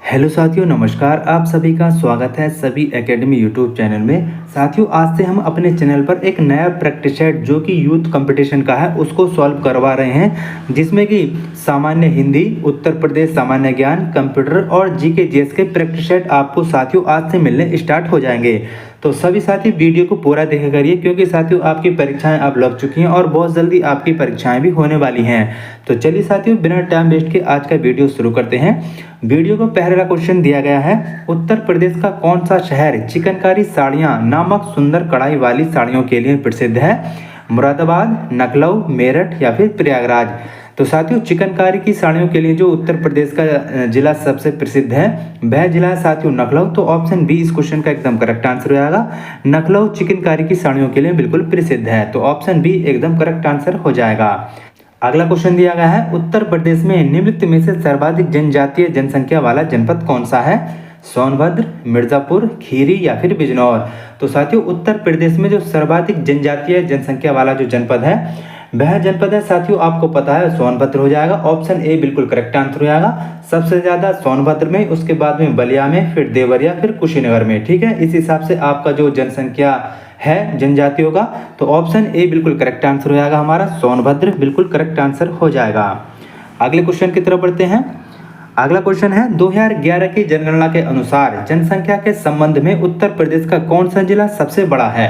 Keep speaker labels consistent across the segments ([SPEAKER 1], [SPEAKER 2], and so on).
[SPEAKER 1] Hello साथियों, नमस्कार। आप सभी का स्वागत है सभी एकेडमी यूट्यूब चैनल में। साथियों, आज से हम अपने चैनल पर एक नया प्रैक्टिस सेट जो कि यूथ कंपटीशन का है उसको सॉल्व करवा रहे हैं, जिसमें कि सामान्य हिंदी, उत्तर प्रदेश सामान्य ज्ञान, कंप्यूटर और जीके जीएस के प्रैक्टिस सेट आपको साथियों आज से मिलने स्टार्ट हो जाएंगे। तो सभी साथी वीडियो को पूरा देखा करिए, क्योंकि साथियों आपकी परीक्षाएं अब लग चुकी हैं और बहुत जल्दी आपकी परीक्षाएं भी होने वाली हैं। तो चलिए साथियों, बिना टाइम वेस्ट के आज का वीडियो शुरू करते हैं। वीडियो को पहला क्वेश्चन दिया गया है, उत्तर प्रदेश का कौन सा शहर चिकनकारी साड़ियाँ नामक सुंदर कढ़ाई वाली साड़ियों के लिए प्रसिद्ध है? मुरादाबाद, लखनऊ, मेरठ या फिर प्रयागराज। तो साथियों, चिकनकारी की साड़ियों के लिए जो उत्तर प्रदेश का जिला सबसे प्रसिद्ध है वह जिला है साथियों लखनऊ। तो ऑप्शन बी इस क्वेश्चन का एकदम करेक्ट आंसर हो जाएगा। लखनऊ चिकनकारी की साड़ियों के लिए बिल्कुल प्रसिद्ध है, तो ऑप्शन बी एकदम करेक्ट आंसर हो जाएगा। अगला क्वेश्चन दिया गया है, उत्तर प्रदेश में निम्नलिखित में से सर्वाधिक जनजातीय जनसंख्या वाला जनपद कौन सा है? सोनभद्र, मिर्जापुर, खीरी या फिर बिजनौर। तो साथियों, उत्तर प्रदेश में जो सर्वाधिक जनजातीय जनसंख्या वाला जो जनपद है वह जनपद है साथियों, आपको पता है सोनभद्र हो जाएगा। ऑप्शन ए बिल्कुल करेक्ट आंसर हो जाएगा। सबसे ज्यादा सोनभद्र में, उसके बाद में बलिया में, फिर देवरिया, फिर कुशीनगर में। ठीक है, इस हिसाब से आपका जो जनसंख्या है जनजातियों का, तो ऑप्शन ए बिल्कुल करेक्ट आंसर हो जाएगा हमारा, सोनभद्र बिल्कुल करेक्ट आंसर हो जाएगा। अगले क्वेश्चन की तरफ बढ़ते हैं। अगला क्वेश्चन है, 2011 की जनगणना के अनुसार जनसंख्या के संबंध में उत्तर प्रदेश का कौन सा जिला सबसे बड़ा है?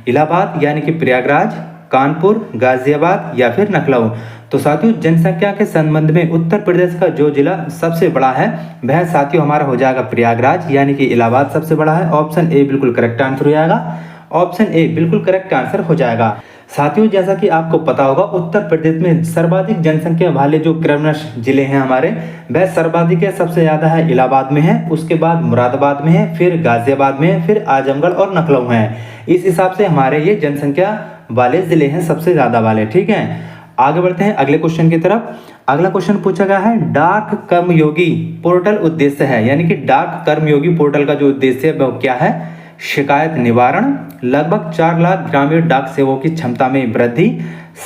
[SPEAKER 1] इलाहाबाद यानी कि प्रयागराज, कानपुर, गाजियाबाद या फिर लखनऊ। तो साथियों, जनसंख्या के संबंध में उत्तर प्रदेश का जो जिला सबसे बड़ा है वह साथियों हमारा हो जाएगा प्रयागराज, यानी कि इलाहाबाद सबसे बड़ा है। ऑप्शन ए बिल्कुल करेक्ट आंसर हो जाएगा। ऑप्शन ए बिल्कुल करेक्ट आंसर हो जाएगा। साथियों, जैसा कि आपको पता होगा, उत्तर प्रदेश में सर्वाधिक जनसंख्या वाले जो क्रमश जिले हैं हमारे, वह सर्वाधिक है, सबसे ज्यादा है इलाहाबाद में है, उसके बाद मुरादाबाद में है, फिर गाजियाबाद में है, फिर आजमगढ़ और लखनऊ है। इस हिसाब से हमारे ये जनसंख्या वाले जिले हैं सबसे ज्यादा वाले। ठीक है, आगे बढ़ते हैं अगले क्वेश्चन की तरफ। अगला क्वेश्चन पूछा गया है, डाक कर्मयोगी पोर्टल उद्देश्य है, यानी कि डाक कर्मयोगी पोर्टल का जो उद्देश्य है वह क्या है? शिकायत निवारण, लगभग 4 लाख ग्रामीण डाक सेवकों की क्षमता में वृद्धि,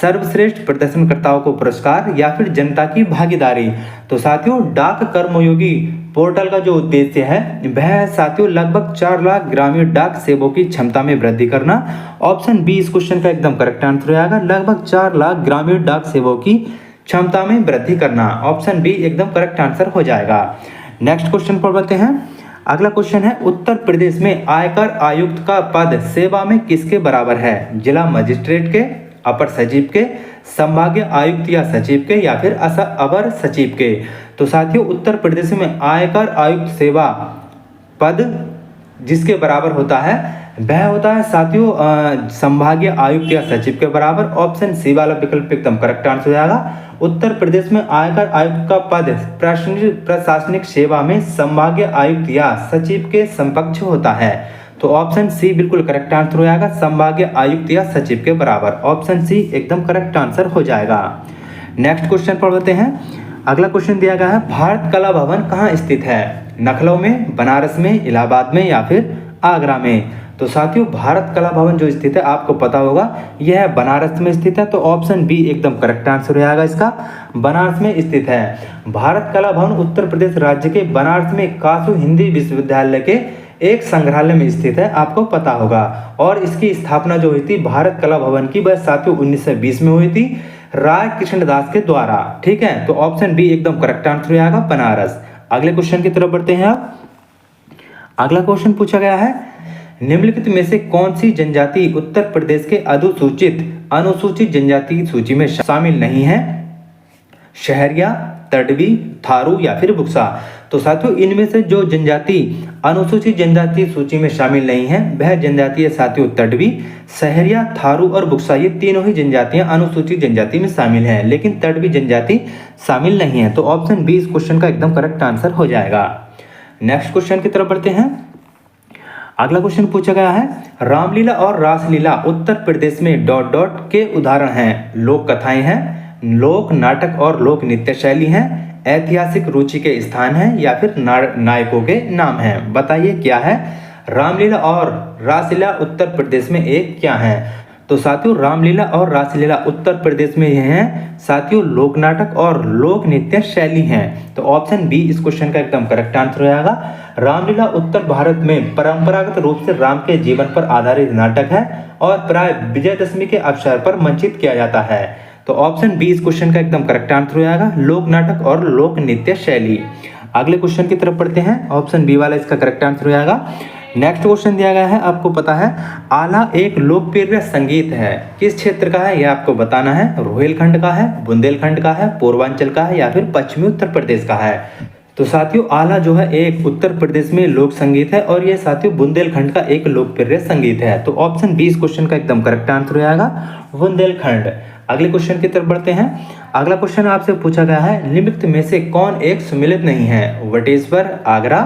[SPEAKER 1] सर्वश्रेष्ठ प्रदर्शनकर्ताओं को पुरस्कार या फिर जनता की भागीदारी। तो साथियों, डाक कर्मयोगी पोर्टल का जो उद्देश्य है वह साथियों लगभग 4 लाख ग्रामीण डाक सेवकों की क्षमता में वृद्धि करना। ऑप्शन बी इस क्वेश्चन का एकदम करेक्ट आंसर हो जाएगा, लगभग 4 लाख ग्रामीण डाक सेवकों की क्षमता में वृद्धि करना। ऑप्शन बी एकदम करेक्ट आंसर हो जाएगा। नेक्स्ट क्वेश्चन पर बढ़ते हैं। अगला क्वेश्चन है, उत्तर प्रदेश में आयकर आयुक्त का पद सेवा में किसके बराबर है? जिला मजिस्ट्रेट के, अपर सचिव के, संभागीय आयुक्त या सचिव के या फिर अपर सचिव के। तो साथियों, उत्तर प्रदेश में आयकर आयुक्त सेवा पद जिसके बराबर होता है वह होता है साथियों संभागीय आयुक्त या सचिव के बराबर। ऑप्शन सी वाला विकल्प एकदम करेक्ट आंसर हो जाएगा। उत्तर प्रदेश में आयकर आयुक्त का पद प्रशासनिक सेवा में संभागीय आयुक्त या सचिव के समकक्ष होता है। तो ऑप्शन सी बिल्कुल करेक्ट आंसर हो जाएगा, संभागीय आयुक्त या सचिव के बराबर। ऑप्शन सी एकदम करेक्ट आंसर हो जाएगा। नेक्स्ट क्वेश्चन पर बढ़ते हैं। अगला क्वेश्चन दिया गया है, भारत कला भवन कहाँ स्थित है? लखनऊ में, बनारस में, इलाहाबाद में या फिर आगरा में। तो साथियों, भारत कला भवन जो स्थित है आपको पता होगा यह बनारस में स्थित है। तो ऑप्शन बी एकदम करेक्ट आंसर हो जाएगा इसका, बनारस में स्थित है। भारत कला भवन उत्तर प्रदेश राज्य के बनारस में कासु हिंदी विश्वविद्यालय के एक संग्रहालय में स्थित है, आपको पता होगा। और इसकी स्थापना जो हुई थी भारत कला भवन की, वह साथियों 1920 में हुई थी राय कृष्णदास के द्वारा। ठीक है, तो ऑप्शन बी एकदम करेक्ट आंसर हो जाएगा, बनारस। अगले क्वेश्चन की तरफ बढ़ते हैं आप। अगला क्वेश्चन पूछा गया है, निम्नलिखित में से कौन सी जनजाति उत्तर प्रदेश के अनुसूचित जनजाति की सूची में शामिल नहीं है? शहरिया, तड़वी, थारू या फिर बुक्सा। तो साथियों, इनमें से जो जनजाति अनुसूचित जनजाति सूची में शामिल नहीं है वह जनजाति है साथियों तड़वी, सहरिया, थारू और बुक्सा। ये तीनों ही जनजातियां अनुसूचित जनजाति में शामिल हैं, लेकिन तड़वी जनजाति शामिल नहीं है। तो ऑप्शन बी इस क्वेश्चन का एकदम करेक्ट आंसर हो जाएगा। नेक्स्ट क्वेश्चन की तरफ बढ़ते हैं। अगला क्वेश्चन पूछा गया है, रामलीला और रासलीला उत्तर प्रदेश में डॉट डॉट के उदाहरण हैं। लोक कथाएं हैं, लोक नाटक और लोक नृत्य शैली हैं, ऐतिहासिक रुचि के स्थान हैं या फिर नायकों के नाम हैं। बताइए क्या है? रामलीला और रासलीला उत्तर प्रदेश में एक क्या है? तो साथियों रामलीला और रासलीला उत्तर प्रदेश में ये हैं साथियों लोक नाटक और लोक नृत्य शैली हैं। तो ऑप्शन बी इस क्वेश्चन का एकदम करेक्ट आंसर हो जाएगा। रामलीला उत्तर भारत में परंपरागत रूप से राम के जीवन पर आधारित नाटक है और प्राय विजयदशमी के अवसर पर मंचित किया जाता है। तो ऑप्शन बी इस क्वेश्चन का एकदम करेक्ट आंसर हो जाएगा, लोक नाटक और लोक नृत्य शैली। अगले क्वेश्चन की तरफ पढ़ते हैं, ऑप्शन बी वाला इसका करेक्ट आंसर हो जाएगा। नेक्स्ट क्वेश्चन दिया गया है, आपको पता है आला एक लोकप्रिय संगीत है, किस क्षेत्र का है यह आपको बताना है। रोहिलखंड का है, बुंदेलखंड का है, पूर्वांचल का है या फिर पश्चिमी उत्तर प्रदेश का है। तो साथियों आला जो है एक उत्तर प्रदेश में लोक संगीत है और यह साथियों बुंदेलखंड का एक लोकप्रिय संगीत है। तो ऑप्शन बी इस क्वेश्चन का एकदम करेक्ट आंसर हो जाएगा, बुंदेलखंड। अगले क्वेश्चन की तरफ बढ़ते हैं। अगला क्वेश्चन आपसे पूछा गया है निम्नलिखित में से कौन एक सम्मिलित नहीं है। वटेश्वर आगरा,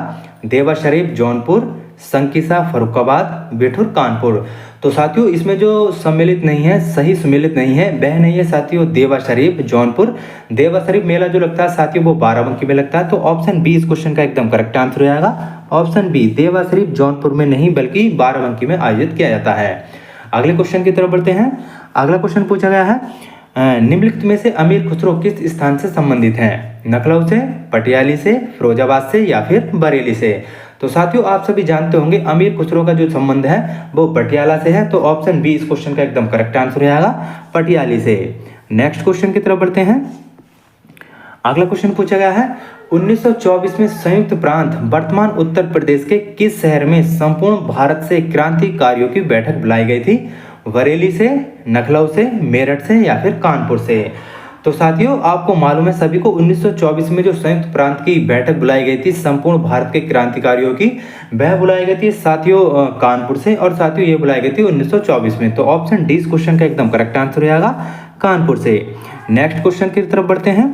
[SPEAKER 1] देवा शरीफ जौनपुर, संकिसा फर्रुखाबाद, बिठूर कानपुर। तो साथियों इसमें जो सम्मिलित नहीं है, सही सम्मिलित नहीं है, वह नहीं है साथियों देवा शरीफ जौनपुर। देवा शरीफ मेला जो लगता है साथियों वो बाराबंकी में लगता है। तो ऑप्शन बी इस क्वेश्चन का एकदम करेक्ट आंसर हो जाएगा। ऑप्शन बी देवा शरीफ जौनपुर में नहीं बल्कि बाराबंकी में आयोजित किया जाता है। अगले क्वेश्चन की तरफ बढ़ते हैं। अगला क्वेश्चन पूछा गया है निम्नलिखित में से अमीर खुसरो किस स्थान से संबंधित हैं। लखनऊ से, पटियाली से, फिरोजाबाद से या फिर बरेली से। तो साथियों आप सभी जानते होंगे अमीर खुसरो का जो संबंध है वो पटियाला से है। तो ऑप्शन बी इस क्वेश्चन का एकदम करेक्ट आंसर हो जाएगा, पटियाली से। नेक्स्ट क्वेश्चन की तरफ बढ़ते हैं। अगला क्वेश्चन पूछा गया है 1924 में संयुक्त प्रांत वर्तमान उत्तर प्रदेश के किस शहर में संपूर्ण भारत से क्रांतिकारियों की बैठक बुलाई गई थी। बरेली से, लखनऊ से, मेरठ से या फिर कानपुर से। तो साथियों आपको मालूम है सभी को 1924 में जो संयुक्त प्रांत की बैठक बुलाई गई थी संपूर्ण भारत के क्रांतिकारियों की, वह बुलाई गई थी साथियों कानपुर से और साथियों ये बुलाई गई थी 1924 में। तो ऑप्शन डी इस क्वेश्चन का एकदम करेक्ट आंसर हो जाएगा, कानपुर से। नेक्स्ट क्वेश्चन की तरफ बढ़ते हैं।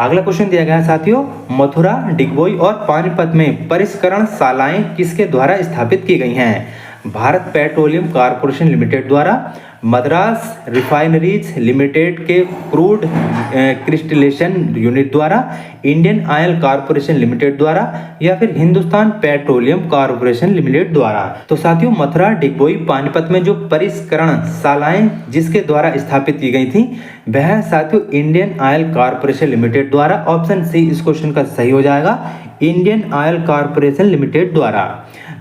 [SPEAKER 1] अगला क्वेश्चन दिया गया है साथियों मथुरा, डिगबोई और पानीपत में परिष्करण शालाएं किसके द्वारा स्थापित की गई हैं। भारत पेट्रोलियम कॉर्पोरेशन लिमिटेड द्वारा, मद्रास रिफाइनरीज लिमिटेड के क्रूड क्रिस्टलेशन यूनिट द्वारा, इंडियन ऑयल कॉर्पोरेशन लिमिटेड द्वारा या फिर हिंदुस्तान पेट्रोलियम कॉर्पोरेशन लिमिटेड द्वारा। तो साथियों मथुरा, डिगबोई, पानीपत में जो परिष्करण शालाएं जिसके द्वारा स्थापित की गई थी वह साथियों इंडियन ऑयल कॉर्पोरेशन लिमिटेड द्वारा। ऑप्शन सी इस क्वेश्चन का सही हो जाएगा, इंडियन ऑयल कॉर्पोरेशन लिमिटेड द्वारा।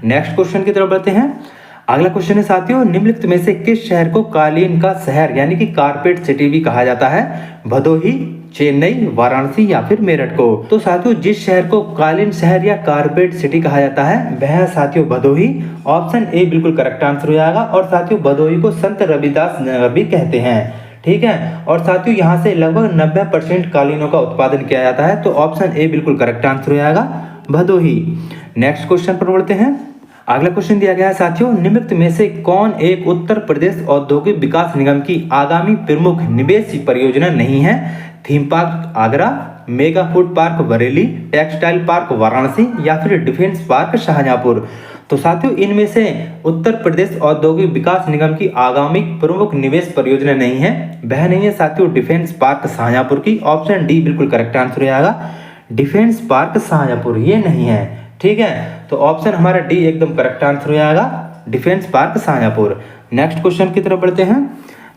[SPEAKER 1] नेक्स्ट क्वेश्चन की तरफ बढ़ते हैं। अगला क्वेश्चन है साथियों निम्नलिखित में से किस शहर को कालीन का शहर यानी कि कारपेट सिटी भी कहा जाता है। भदोही, चेन्नई, वाराणसी या फिर मेरठ को। तो साथियों जिस शहर को कालीन शहर या कारपेट सिटी कहा जाता है वह साथियों भदोही। ऑप्शन ए बिल्कुल करेक्ट आंसर हो जाएगा। और साथियों भदोही को संत रविदास नगर भी कहते हैं, ठीक है। और साथियों यहाँ से लगभग 90% कालीनों का उत्पादन किया जाता है। तो ऑप्शन ए बिल्कुल करेक्ट आंसर हो जाएगा, भदोही। नेक्स्ट क्वेश्चन पर बढ़ते हैं। अगला क्वेश्चन दिया गया है साथियों निम्नलिखित में से कौन एक उत्तर प्रदेश औद्योगिक विकास निगम की आगामी प्रमुख निवेश परियोजना नहीं है। Theme park Agra, mega food park Bareilly, textile park Varanasi या फिर डिफेंस पार्क शाहजहांपुर। तो साथियों इनमें से उत्तर प्रदेश औद्योगिक विकास निगम की आगामी प्रमुख निवेश परियोजना नहीं है, वह नहीं है साथियों डिफेंस पार्क शाहजहांपुर की। ऑप्शन डी बिल्कुल करेक्ट आंसर हो जाएगा, डिफेंस पार्क शाहजहांपुर ये नहीं है, ठीक है। तो ऑप्शन हमारा डी एकदम करेक्ट आंसर हो जाएगा, defence park Shahjahanpur. Next question की तरफ बढ़ते हैं।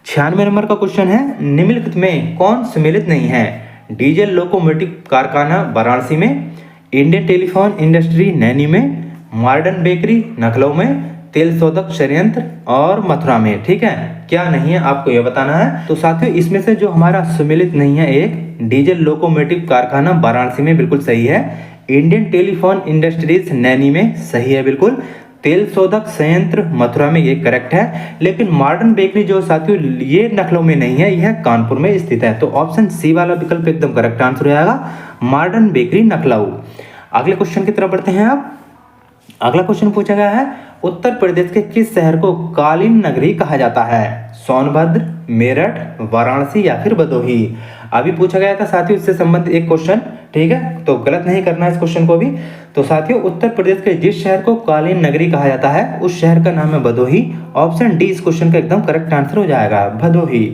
[SPEAKER 1] 96 नंबर का क्वेश्चन है निम्नलिखित में कौन सम्मिलित नहीं है। डीजल लोकोमोटिव कारखाना वाराणसी में, इंडियन टेलीफोन इंडस्ट्री नैनी में, मॉडर्न बेकरी लखनऊ में, तेल शोधक संयंत्र और मथुरा में, ठीक है। क्या नहीं है आपको यह बताना है। तो साथियों इसमें से जो हमारा सम्मिलित नहीं है एक डीजल लोकोमोटिव कारखाना वाराणसी में बिल्कुल सही है, इंडियन टेलीफोन इंडस्ट्रीज नैनी में सही है बिल्कुल, तेल शोधक संयंत्र मथुरा में ये करेक्ट है, लेकिन मॉडर्न बेकरी जो साथियों ये लखनऊ में नहीं है, यह कानपुर में स्थित है। तो ऑप्शन सी वाला विकल्प एकदम करेक्ट आंसर हो जाएगा, मॉडर्न बेकरी लखनऊ। अगले क्वेश्चन की तरफ बढ़ते हैं आप। अगला क्वेश्चन पूछा गया है उत्तर प्रदेश के किस शहर को कालीन नगरी कहा जाता है। सोनभद्र, मेरठ, वाराणसी या फिर भदोही। अभी पूछा गया था साथियों इससे संबंधित एक क्वेश्चन, ठीक है, तो गलत नहीं करना है इस क्वेश्चन को भी। तो साथियों उत्तर प्रदेश के जिस शहर को कालीन नगरी कहा जाता है उस शहर का नाम है भदोही। ऑप्शन डी इस क्वेश्चन का एकदम करेक्ट आंसर हो जाएगा, भदोही।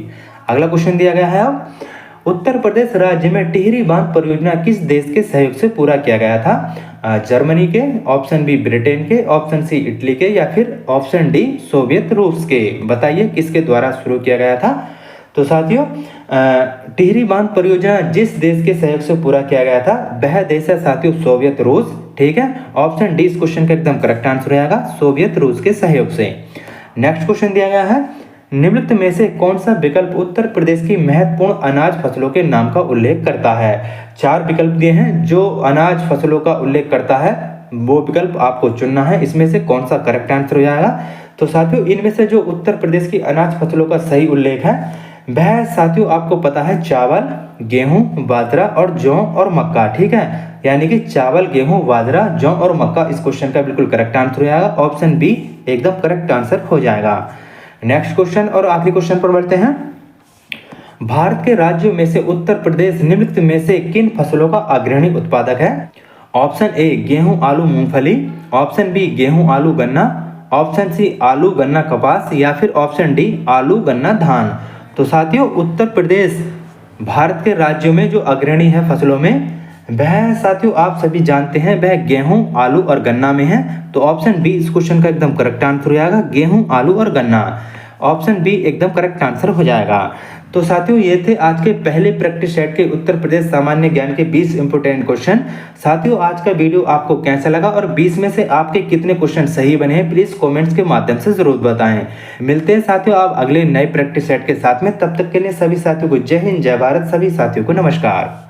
[SPEAKER 1] अगला क्वेश्चन दिया गया है अब उत्तर प्रदेश राज्य में टिहरी बांध परियोजना किस देश के सहयोग से पूरा किया गया था? जर्मनी के, ऑप्शन बी ब्रिटेन के, ऑप्शन सी इटली के या फिर ऑप्शन डी सोवियत रूस के। बताइए किसके द्वारा शुरू किया गया था? तो साथियों टिहरी बांध परियोजना जिस देश के सहयोग से पूरा किया गया था वह देश है साथियों सोवियत रूस। ठीक है, ऑप्शन डी इस क्वेश्चन का एकदम करेक्ट आंसर रहेगा, सोवियत रूस के सहयोग से। नेक्स्ट क्वेश्चन दिया गया है, निम्नलिखित में से कौन सा विकल्प उत्तर प्रदेश की महत्वपूर्ण अनाज फसलों के नाम का उल्लेख करता है? 4 विकल्प दिए हैं, जो अनाज फसलों का उल्लेख करता है वो विकल्प आपको चुनना है। इसमें से कौन सा करेक्ट आंसर हो जाएगा? तो साथियों इनमें से जो उत्तर प्रदेश की अनाज फसलों का सही उल्लेख है वह साथियों आपको पता है चावल, गेहूं, बाजरा और जौ और मक्का। ठीक है, यानी कि चावल, गेहूं, बाजरा, जौ और मक्का इस क्वेश्चन का बिल्कुल करेक्ट आंसर हो जाएगा, ऑप्शन बी एकदम करेक्ट आंसर हो जाएगा। नेक्स्ट क्वेश्चन और आखिरी क्वेश्चन पर बढ़ते हैं। भारत के राज्यों में से उत्तर प्रदेश निम्नलिखित में से किन फसलों का अग्रणी उत्पादक है? ऑप्शन ए गेहूं, आलू, मूंगफली, ऑप्शन बी गेहूं, आलू, गन्ना, ऑप्शन सी आलू, गन्ना, कपास या फिर ऑप्शन डी आलू, गन्ना, धान। तो साथियों उत्तर प्रदेश भारत के राज्यों में जो अग्रणी है फसलों में वह साथियों आप सभी जानते हैं वह गेहूं, आलू और गन्ना में है। तो ऑप्शन बी इस क्वेश्चन का एकदम करेक्ट आंसर हो जाएगा, गेहूं, आलू और गन्ना। ऑप्शन बी एकदम करेक्ट आंसर हो जाएगा। तो साथियों ये थे आज के पहले प्रैक्टिस सेट के उत्तर प्रदेश सामान्य ज्ञान के 20 इंपोर्टेंट क्वेश्चन। साथियों आज का वीडियो आपको कैसा लगा और 20 में से आपके कितने क्वेश्चन सही बने हैं प्लीज कमेंट्स के माध्यम से जरूर बताएं। मिलते हैं साथियों आप अगले नए प्रैक्टिस सेट के साथ में, तब तक के लिए सभी साथियों को जय हिंद, जय भारत। सभी साथियों को नमस्कार।